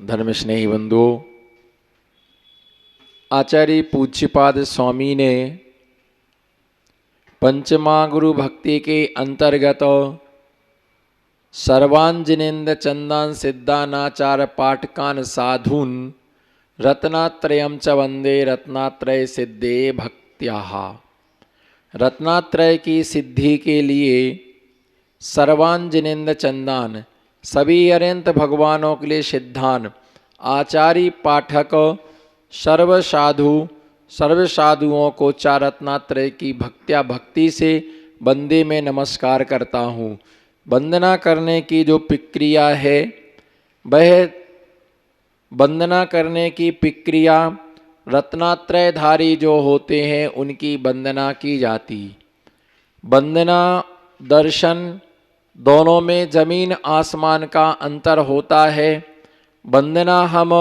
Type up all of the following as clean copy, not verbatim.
धर्म स्नेही बंधुओं, आचार्य पूज्यपाद स्वामी ने पंचमा गुरु भक्ति के अंतर्गत सर्वांजनेन्द्र चंदान सिद्धानाचार पाठकान साधून रत्नात्रयम च वंदे रत्नात्रय सिद्धे भक्त्याः। रत्नात्रय की सिद्धि के लिए सर्वांजनेन्द्र चंदान सभी अनंत भगवानों के लिए सिद्धान आचार्य पाठक सर्व साधुओं को चार रत्नात्रय की भक्ति से बंदे में नमस्कार करता हूँ। वंदना करने की जो प्रक्रिया है वह वंदना करने की प्रक्रिया रत्नात्रयधारी जो होते हैं उनकी वंदना की जाती। वंदना दर्शन दोनों में जमीन आसमान का अंतर होता है। वंदना हम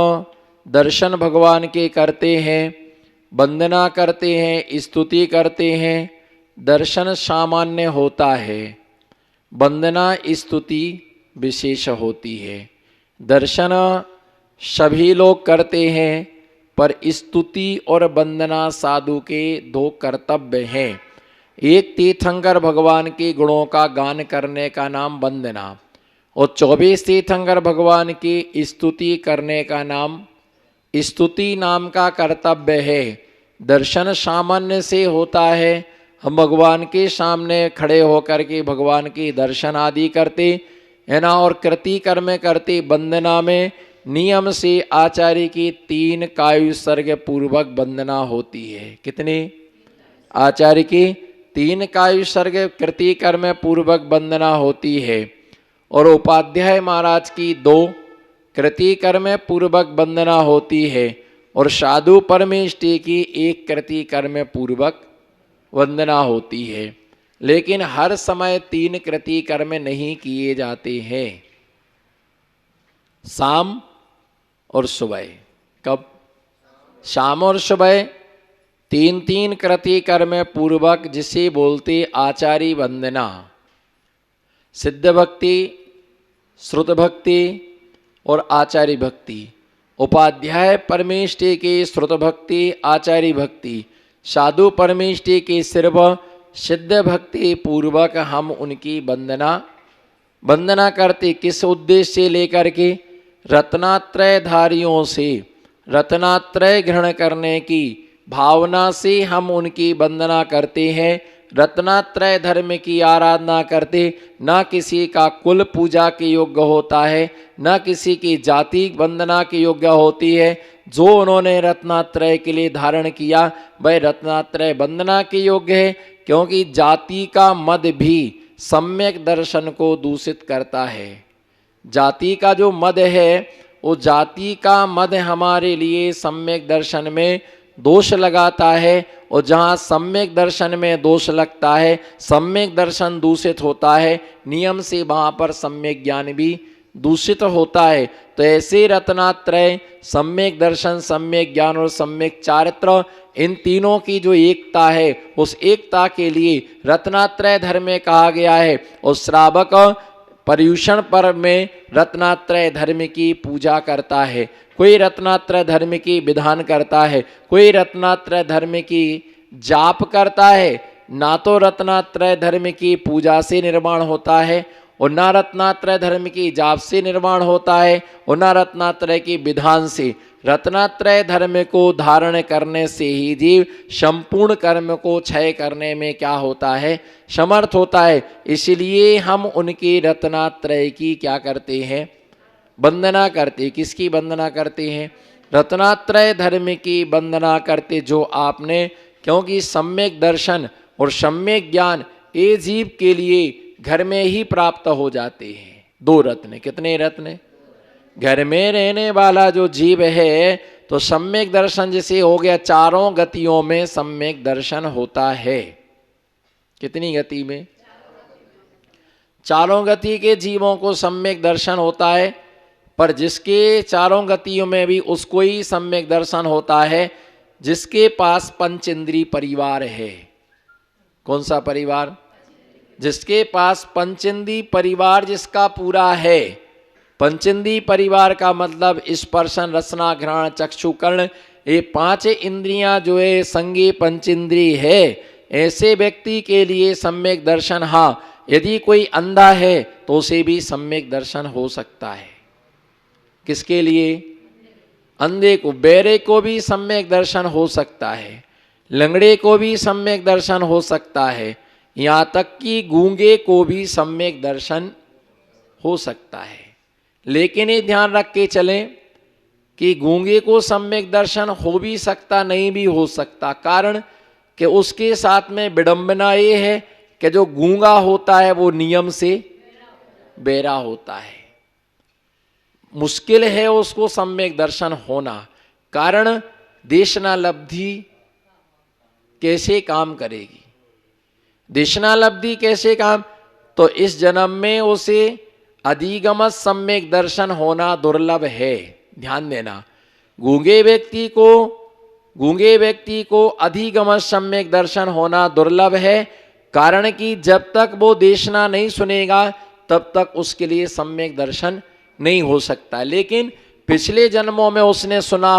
दर्शन भगवान के करते हैं, वंदना करते हैं, स्तुति करते हैं। दर्शन सामान्य होता है, वंदना स्तुति विशेष होती है। दर्शन सभी लोग करते हैं पर स्तुति और वंदना साधु के दो कर्तव्य हैं। एक तीर्थंकर भगवान के गुणों का गान करने का नाम वंदना और 24 तीर्थंकर भगवान की स्तुति करने का नाम स्तुति नाम का कर्तव्य है। दर्शन सामान्य से होता है, हम भगवान के सामने खड़े होकर के भगवान के दर्शन आदि करते है ना, और कृति कर्म करते। वंदना में नियम से आचार्य की 3 कायुसर्ग पूर्वक वंदना होती है। कितने? आचार्य की 3 कायुसर्ग कृति कर्म पूर्वक वंदना होती है और उपाध्याय महाराज की 2 कृति कर्म पूर्वक वंदना होती है और साधु परमेष्टि की 1 कृति कर्म पूर्वक वंदना होती है। लेकिन हर समय 3 कृति कर्म नहीं किए जाते हैं। शाम और सुबह। कब? शाम और सुबह 3 कृति कर्म पूर्वक, जिसे बोलते आचार्य वंदना। सिद्ध भक्ति, श्रुत भक्ति और आचार्य भक्ति। उपाध्याय परमेष्टि के श्रुत भक्ति, आचार्य भक्ति। साधु परमेष्टि के सिर्फ सिद्ध भक्ति पूर्वक हम उनकी वंदना करते। किस उद्देश्य से लेकर के? रत्नात्रयधारियों से रत्नात्रय ग्रहण करने की भावना से हम उनकी वंदना करते हैं। रत्नात्रय धर्म की आराधना करते। ना किसी का कुल पूजा के योग्य होता है, ना किसी की जाति वंदना के योग्य होती है। जो उन्होंने रत्नात्रय के लिए धारण किया वह रत्नात्रय वंदना के योग्य है, क्योंकि जाति का मद भी सम्यक दर्शन को दूषित करता है। जाति का जो मद है वो जाति का मद हमारे लिए सम्यक दर्शन में दोष लगाता है, और जहाँ सम्यक दर्शन में दोष लगता है, सम्यक दर्शन दूषित होता है, नियम से वहाँ पर सम्यक ज्ञान भी दूषित होता है। तो ऐसे रत्नात्रय, सम्यक दर्शन, सम्यक ज्ञान और सम्यक चारित्र, इन तीनों की जो एकता है उस एकता के लिए रत्नात्रय धर्म में कहा गया है। और श्रावक पर्युषण पर्व में रत्नात्रय धर्म की पूजा करता है। कोई रत्नात्रय धर्म की विधान करता है, कोई रत्नात्रय धर्म की जाप करता है। ना तो रत्नात्रय धर्म की पूजा से निर्माण होता है और ना रत्नात्रय धर्म की जाप से निर्माण होता है और ना रत्नात्रय की विधान से। रत्नात्रय धर्म को धारण करने से ही जीव संपूर्ण कर्म को क्षय करने में क्या होता है? समर्थ होता है। इसलिए हम उनके रत्नात्रय की क्या करते हैं? वंदना करते। किसकी वंदना करते हैं? रत्नात्रय धर्म की वंदना करते। जो आपने, क्योंकि सम्यक दर्शन और सम्यक ज्ञान ये जीव के लिए घर में ही प्राप्त हो जाते हैं। 2 रत्न। कितने रत्न? घर में रहने वाला जो जीव है तो सम्यक दर्शन जैसे हो गया, चारों गतियों में सम्यक दर्शन होता है। कितनी गति में? चारों गति के जीवों को सम्यक दर्शन होता है, पर जिसके चारों गतियों में भी उसको ही सम्यक दर्शन होता है जिसके पास पंच इंद्रिय परिवार है। कौन सा परिवार? जिसके पास पंच इंद्रिय परिवार जिसका पूरा है, पंचेंद्रिय परिवार का मतलब स्पर्शन, रसना, घ्राण, चक्षु, कर्ण, ये 5 इंद्रियां जो है संज्ञेय पंचेंद्रिय है। ऐसे व्यक्ति के लिए सम्यक दर्शन, हाँ यदि कोई अंधा है तो उसे भी सम्यक दर्शन हो सकता है। किसके लिए? अंधे को। बहरे को भी सम्यक दर्शन हो सकता है, लंगड़े को भी सम्यक दर्शन हो सकता है, यहाँ तक कि गूंगे को भी सम्यक दर्शन हो सकता है। लेकिन ये ध्यान रख के चलें कि गूंगे को सम्यक दर्शन हो भी सकता, नहीं भी हो सकता। कारण कि उसके साथ में विडंबना ये है कि जो गूंगा होता है वो नियम से बहरा होता है, मुश्किल है उसको सम्यक दर्शन होना। कारण देशनालब्धि कैसे काम करेगी? देशनालब्धि कैसे काम? तो इस जन्म में उसे अधिगम सम्यक दर्शन होना दुर्लभ है। ध्यान देना, गूंगे व्यक्ति को अधिगम सम्यक दर्शन होना दुर्लभ है। कारण कि जब तक वो देशना नहीं सुनेगा तब तक उसके लिए सम्यक दर्शन नहीं हो सकता। लेकिन पिछले जन्मों में उसने सुना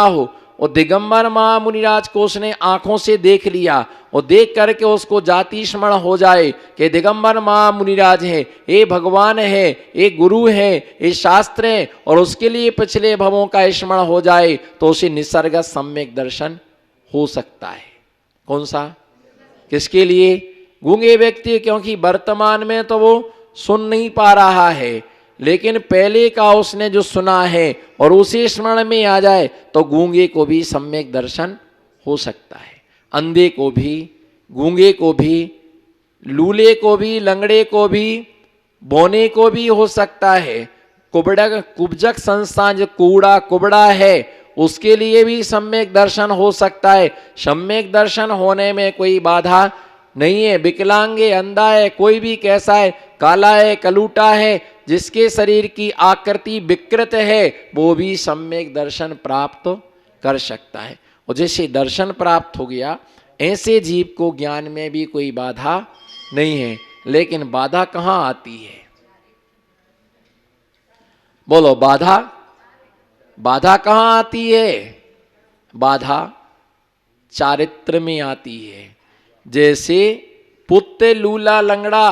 हो और दिगंबर महामुनिराज को उसने आंखों से देख लिया और देख करके उसको जाति स्मरण हो जाए कि दिगंबर महामुनिराज है, ये भगवान है, ये गुरु है, ये शास्त्र है, और उसके लिए पिछले भवों का स्मरण हो जाए तो उसे निसर्ग सम्यक दर्शन हो सकता है। कौन सा? किसके लिए? गूंगे व्यक्ति, क्योंकि वर्तमान में तो वो सुन नहीं पा रहा है, लेकिन पहले का उसने जो सुना है और उसी स्मरण में आ जाए तो गूंगे को भी सम्यक दर्शन हो सकता है। अंधे को भी, गूंगे को भी, लूले को भी, लंगड़े को भी, बौने को भी हो सकता है। कुब्जक संस्थान जो कूड़ा कुबड़ा है उसके लिए भी सम्यक दर्शन हो सकता है। सम्यक दर्शन होने में कोई बाधा नहीं है। विकलांग है, अंधा है, कोई भी कैसा है, काला है, कलूटा है, जिसके शरीर की आकृति विकृत है वो भी सम्यक दर्शन प्राप्त कर सकता है। और जैसे दर्शन प्राप्त हो गया ऐसे जीव को ज्ञान में भी कोई बाधा नहीं है। लेकिन बाधा कहाँ आती है? बोलो, बाधा कहाँ आती है? बाधा चारित्र में आती है। जैसे पुत्र लूला लंगड़ा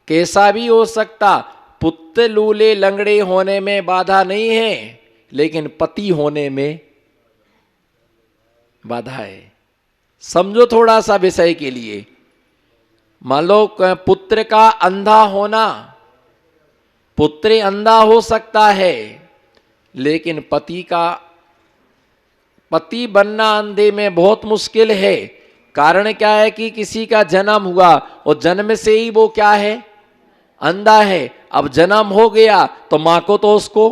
कैसा भी हो सकता, पुत्र लूले लंगड़े होने में बाधा नहीं है, लेकिन पति होने में बाधा है। समझो थोड़ा सा विषय के लिए। मान लो पुत्र का अंधा होना, पुत्र अंधा हो सकता है, लेकिन पति बनना अंधे में बहुत मुश्किल है। कारण क्या है कि किसी का जन्म हुआ और जन्म से ही वो क्या है? अंधा है। अब जन्म हो गया तो माँ को तो उसको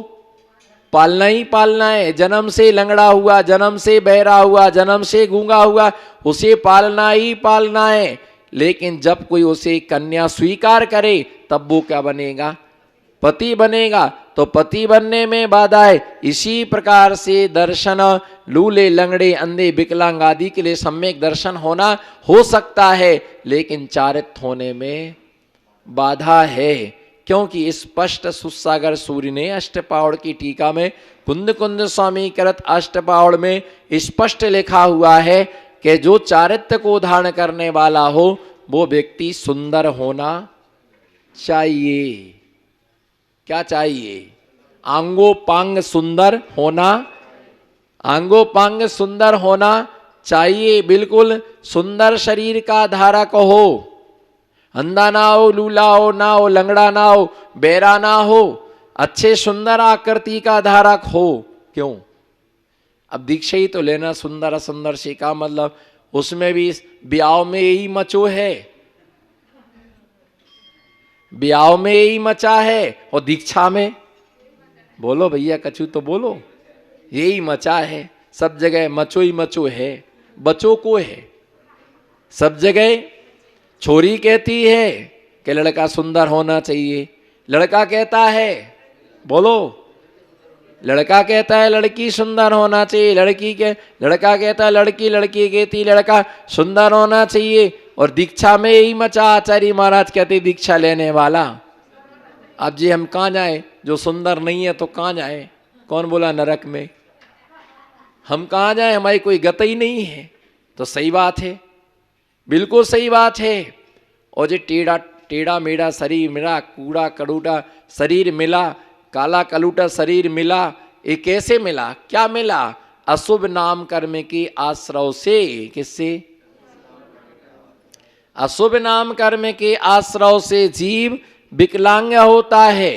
पालना ही पालना है। जन्म से लंगड़ा हुआ, जन्म से बहरा हुआ, जन्म से गूंगा हुआ, उसे पालना ही पालना है। लेकिन जब कोई उसे कन्या स्वीकार करे तब वो क्या बनेगा? पति बनेगा। तो पति बनने में बाधा है। इसी प्रकार से दर्शन लूले लंगड़े अंधे विकलांग आदि के लिए सम्यक दर्शन होना हो सकता है, लेकिन चारित्र होने में बाधा है। क्योंकि स्पष्ट सुसागर सूर्य ने अष्टपावड़ की टीका में कुंद कुंद स्वामी कृत अष्टपावड़ में स्पष्ट लिखा हुआ है कि जो चारित्र को धारण करने वाला हो वो व्यक्ति सुंदर होना चाहिए। क्या चाहिए? आंगोपांग सुंदर होना, आंगोपांग सुंदर होना चाहिए। बिल्कुल सुंदर शरीर का धारक हो, अंधा ना हो, लूला हो ना हो, लंगड़ा ना हो, बहरा ना हो, अच्छे सुंदर आकृति का धारक हो। क्यों? अब दीक्षा ही तो लेना सुंदर सुंदर से का मतलब, उसमें भी ब्याह में यही मचो है, ब्याह में यही मचा है और दीक्षा में, बोलो भैया कछु तो बोलो, यही मचा है। सब जगह मचो ही मचो है, बचो को है सब जगह। छोरी कहती है कि लड़का सुंदर होना चाहिए, लड़का कहता है, बोलो, लड़का कहता है लड़की सुंदर होना चाहिए, लड़का कहता है लड़की कहती लड़का सुंदर होना चाहिए। और दीक्षा में यही मचा। आचार्य महाराज कहते दीक्षा लेने वाला अब जी हम कहाँ जाएं? जो सुंदर नहीं है तो कहाँ जाएं? कौन बोला नरक में? हम कहाँ जाएं? हमारी कोई गति ही नहीं है। तो सही बात है, बिल्कुल सही बात है। और जी टेढ़ा टेढ़ा मेढ़ा शरीर मिला, कूड़ा कड़ूटा शरीर मिला, काला कलूटा शरीर मिला, ये कैसे मिला? क्या मिला? अशुभ नाम कर्म के आश्रय से। किससे? अशुभ नाम कर्म के आश्रय से जीव विकलांग होता है।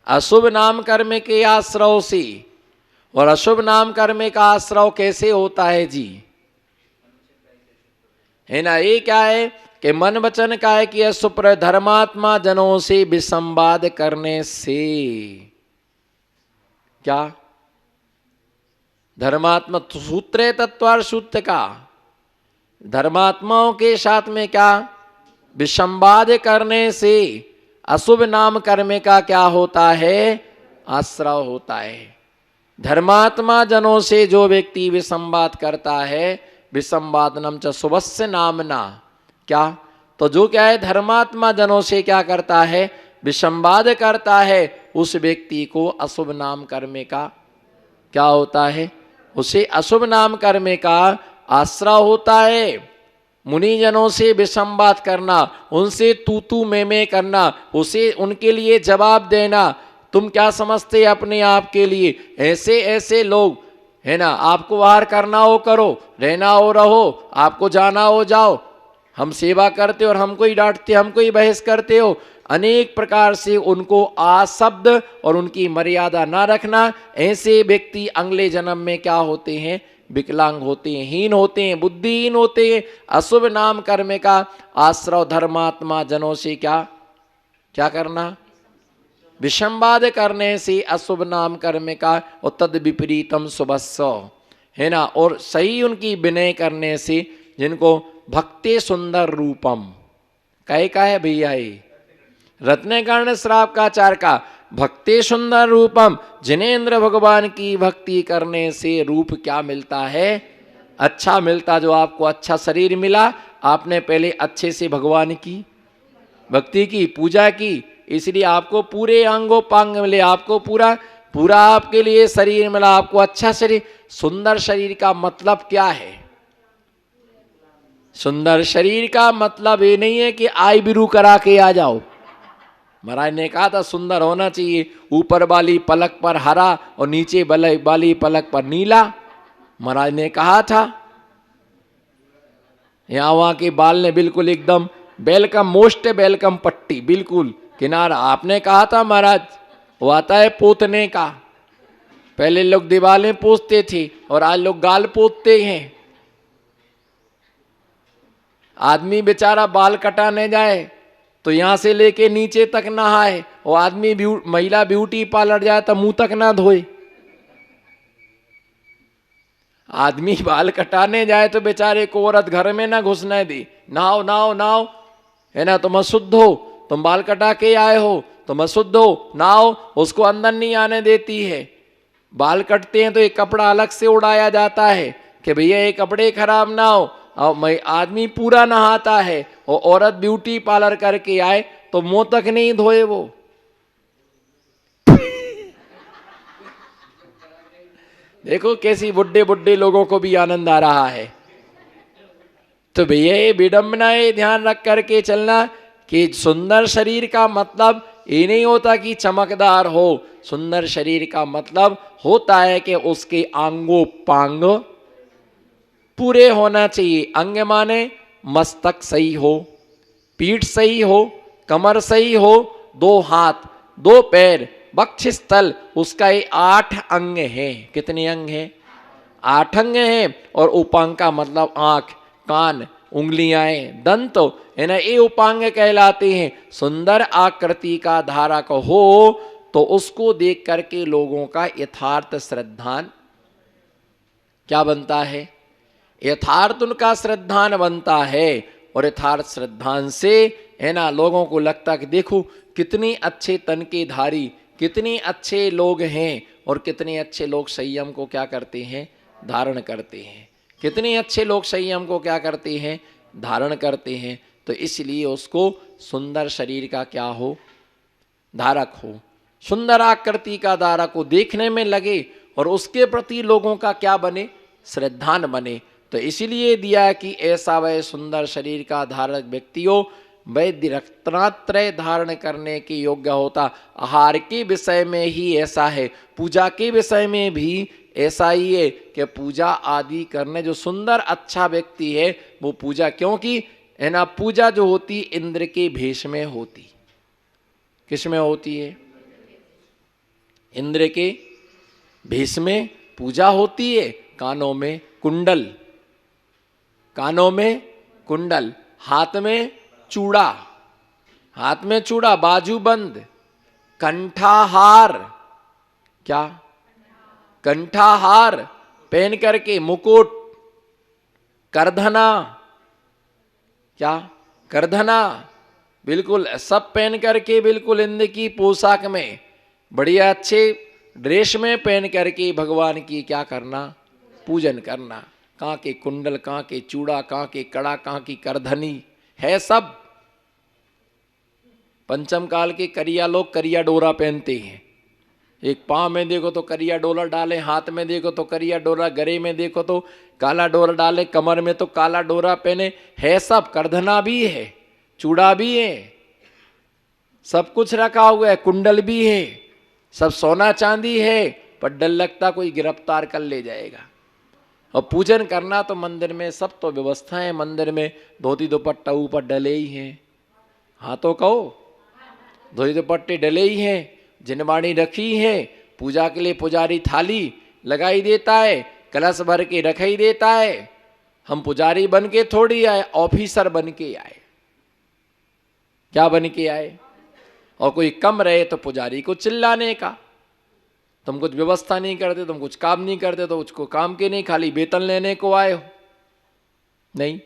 अशुभ नाम कर्म के आश्रय से। और अशुभ नाम कर्म का आश्रय कैसे होता है जी? है ना, ये क्या है कि मन वचन का है कि असुप्र धर्मात्मा जनों से विसंवाद करने से। क्या? धर्मात्मा सूत्र तत्वार सूत्र का धर्मात्माओं के साथ में क्या? विसंवाद करने से अशुभ नाम कर्म का क्या होता है? आश्रय होता है। धर्मात्मा जनों से जो व्यक्ति विसंवाद करता है, विसंवादनम च शुभस्य नामना। क्या? तो जो क्या है, धर्मात्मा जनों से क्या करता है? विसंवाद करता है। उस व्यक्ति को अशुभ नाम कर्म का क्या होता है? उसे अशुभ नाम कर्म का आश्रय होता है। मुनिजनों से विसंवाद करना, उनसे तू तू मैं करना, उसे उनके लिए जवाब देना, तुम क्या समझते अपने आप के लिए, ऐसे ऐसे लोग है ना, आपको बाहर करना हो करो, रहना हो रहो, आपको जाना हो जाओ, हम सेवा करते और हमको ही डांटते, हमको ही बहस करते हो। अनेक प्रकार से उनको आशब्द और उनकी मर्यादा ना रखना। ऐसे व्यक्ति अगले जन्म में क्या होते हैं? विकलांग होते हैं, हीन होते हैं, बुद्धिहीन होते हैं। अशुभ नाम कर्म का आश्रय धर्मात्मा जनों से क्या क्या करना? विसंवाद करने से अशुभ नाम कर्म का और तद विपरीतम शुभस्व, है ना। और सही उनकी विनय करने से, जिनको भक्ति सुंदर रूपम कहे का है भैया, ये रत्नकर्ण श्रावकाचार्य का भक्ति सुंदर रूपम, जिनेन्द्र भगवान की भक्ति करने से रूप क्या मिलता है? अच्छा मिलता। जो आपको अच्छा शरीर मिला, आपने पहले अच्छे से भगवान की भक्ति की, पूजा की, इसलिए आपको पूरे अंगों पांग मिले, आपको पूरा पूरा आपके लिए शरीर मिला, आपको अच्छा शरीर। सुंदर शरीर का मतलब क्या है? सुंदर शरीर का मतलब ये नहीं है कि आई बिरू करा के आ जाओ। महाराज ने कहा था सुंदर होना चाहिए, ऊपर वाली पलक पर हरा और नीचे वाली पलक पर नीला। महाराज ने कहा था। यहाँ वहां के बाल ने बिल्कुल एकदम वेलकम, मोस्ट वेलकम पट्टी, बिल्कुल किनारा। आपने कहा था महाराज, वो आता है पोतने का। पहले लोग दीवारें पोतते थे और आज लोग गाल पोतते हैं। आदमी बेचारा बाल कटाने जाए तो यहां से लेके नीचे तक नहाए, और आदमी महिला ब्यूटी पार्लर जाए तो मुंह तक ना धोए। आदमी बाल कटाने जाए तो बेचारे को औरत घर में ना घुसने दे, नहाओ नहाओ नहाओ, है ना, तुम अशुद्ध हो, तुम बाल कटा के आए हो, तुम अशुद्ध हो, नहाओ, उसको अंदर नहीं आने देती है। बाल कटते हैं तो एक कपड़ा अलग से उड़ाया जाता है कि भैया ये कपड़े खराब ना हो। और मैं आदमी पूरा नहाता है और औरत ब्यूटी पार्लर करके आए तो मुंह तक नहीं धोए वो। देखो कैसी बुड्ढे बुड्ढे लोगों को भी आनंद आ रहा है। तो भैया ये विडंबना है, ध्यान रख करके चलना कि सुंदर शरीर का मतलब ये नहीं होता कि चमकदार हो। सुंदर शरीर का मतलब होता है कि उसके अंगों पांग पूरे होना चाहिए। अंग माने मस्तक सही हो, पीठ सही हो, कमर सही हो, 2 हाथ 2 पैर, वक्षस्थल, उसका ये 8 अंग है। कितने अंग हैं? 8 अंग हैं। और उपांग का मतलब आंख, कान, उंगलियां, दंत, है ना, ये उपांग कहलाते हैं। सुंदर आकृति का धारक हो तो उसको देख करके लोगों का यथार्थ श्रद्धान क्या बनता है? यथार्थ उनका श्रद्धान बनता है। और यथार्थ श्रद्धान से, है ना, लोगों को लगता कि देखो कितनी अच्छे तन के धारी, कितने अच्छे लोग हैं, और कितने अच्छे लोग संयम को क्या करते हैं? धारण करते हैं। कितने अच्छे लोग संयम को क्या करते हैं? धारण करते हैं। तो इसलिए उसको सुंदर शरीर का क्या हो, धारक हो, सुंदर आकृति का धारक हो, देखने में लगे और उसके प्रति लोगों का क्या बने, श्रद्धान बने। तो इसीलिए दिया कि ऐसा वह सुंदर शरीर का धारक व्यक्ति हो, वह रत्नात्रय धारण करने के योग्य होता। आहार के विषय में ही ऐसा है, पूजा के विषय में भी ऐसा ही है कि पूजा आदि करने जो सुंदर अच्छा व्यक्ति है वो पूजा, क्योंकि है ना, पूजा जो होती इंद्र के भेष में होती। किस में होती है? इंद्र के भेष में पूजा होती है। कानों में कुंडल, कानों में कुंडल, हाथ में चूड़ा, हाथ में चूड़ा, बाजूबंद, कंठाहार, क्या कंठाहार पहन करके, मुकुट, करधना, क्या करधना, बिल्कुल सब पहन करके, बिल्कुल इंद्र की पोशाक में, बढ़िया अच्छे ड्रेस में पहन करके भगवान की क्या करना, पूजन करना। कहाँ के कुंडल, कहाँ के चूड़ा, कहाँ के कड़ा, कहाँ की करधनी है सब। पंचम काल के करिया लोग करिया डोरा पहनते हैं, एक पाँव में देखो तो करिया डोरा डाले, हाथ में देखो तो करिया डोरा, गले में देखो तो काला डोरा डाले, कमर में तो काला डोरा पहने, है सब। करधना भी है, चूड़ा भी है, सब कुछ रखा हुआ है, कुंडल भी है, सब सोना चांदी है, पर डर लगता कोई गिरफ्तार कर ले जाएगा। और पूजन करना तो मंदिर में सब तो व्यवस्था है, मंदिर में धोती दुपट्टा ऊपर डले ही हैं, हाँ तो कहो, धोती दुपट्टे डले ही हैं, जिनवाणी रखी है, पूजा के लिए पुजारी थाली लगाई देता है, कलश भर के रख ही देता है। हम पुजारी बन के थोड़ी आए, ऑफिसर बन के आए। क्या बन के आए? और कोई कम रहे तो पुजारी को चिल्लाने का, तुम कुछ व्यवस्था नहीं करते, तुम कुछ काम नहीं करते, तो उसको काम के नहीं, खाली वेतन लेने को आए हो। नहीं,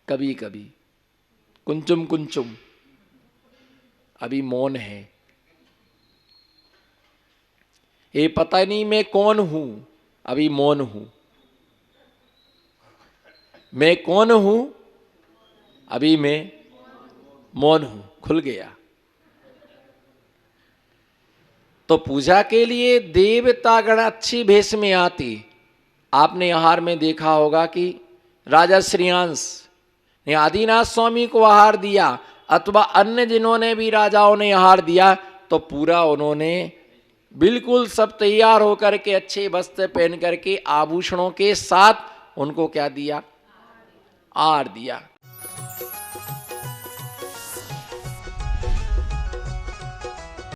कभी कभी कुंचुम कुंचुम, अभी मौन है, ये पता नहीं मैं कौन हूं, अभी मौन हूं। मैं कौन हूं, अभी मैं मौन हूं, खुल गया। तो पूजा के लिए देवतागण अच्छी भेष में आती। आपने आहार में देखा होगा कि राजा श्रीयांश ने आदिनाथ स्वामी को आहार दिया, अथवा अन्य जिन्होंने भी राजाओं ने आहार दिया, तो पूरा उन्होंने बिल्कुल सब तैयार होकर के अच्छे वस्त्र पहन करके आभूषणों के साथ उनको क्या दिया, आहार दिया।